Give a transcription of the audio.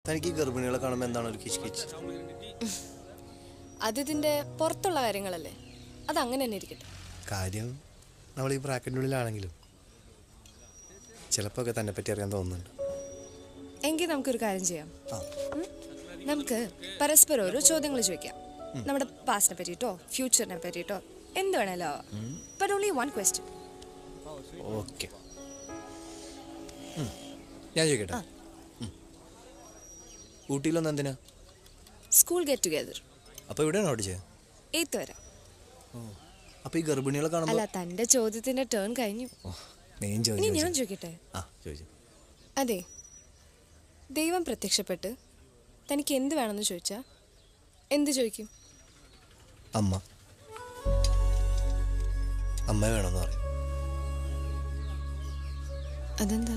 തനിക്ക് ഗർഭിണികളെ കാണുമ്പോൾ എന്താണ് ഒരു കിച്ച് കിച്ച്? അതിതിന്റെ പുറത്തുള്ള കാര്യങ്ങളല്ലേ, അതങ്ങനെ തന്നെ ഇരിക്കട്ടെ. കാര്യം നമ്മൾ ഈ ബ്രാക്കറ്റിനുള്ളിലാണെങ്കിലും ചിലപ്പോൾ ഒക്കെ തന്നെ പറ്റി അറിയാൻ തോന്നുന്നുണ്ട്. എങ്കിൽ നമുക്കൊരു കാര്യം ചെയ്യാം. നമുക്ക് പരസ്പരം ഓരോ ചോദ്യങ്ങൾ ചോദിക്കാം. നമ്മുടെ പാസ്റ്റിനെ പറ്റിയിട്ടോ ഫ്യൂച്ചറിനെ പറ്റിയിട്ടോ എന്ത് വേണേലോ. But only one question. Okay, ഞാൻ ചോദിക്കട്ടെ. ഊട്ടിയിലൊന്നും എന്തിനാ? School get together. അപ്പോൾ ഇവിടെയാണോ പഠിച്ചത്? 8th വരെ. അപ്പോൾ ഈ ഗർഭിണികളെ കാണുമ്പോൾ അല്ല, തന്റെ ചോദ്യത്തിന്റെ ടേൺ കഴിഞ്ഞു. ഇനി ഞാൻ ചോദിക്കട്ടെ? അതെ, ദൈവം പ്രത്യക്ഷപ്പെട്ട് തനിക്ക് എന്ത് വേണമെന്ന് ചോദിച്ചാ എന്ത് ചോദിക്കും? അമ്മ വേണമെന്ന് പറയും. അതെന്താ?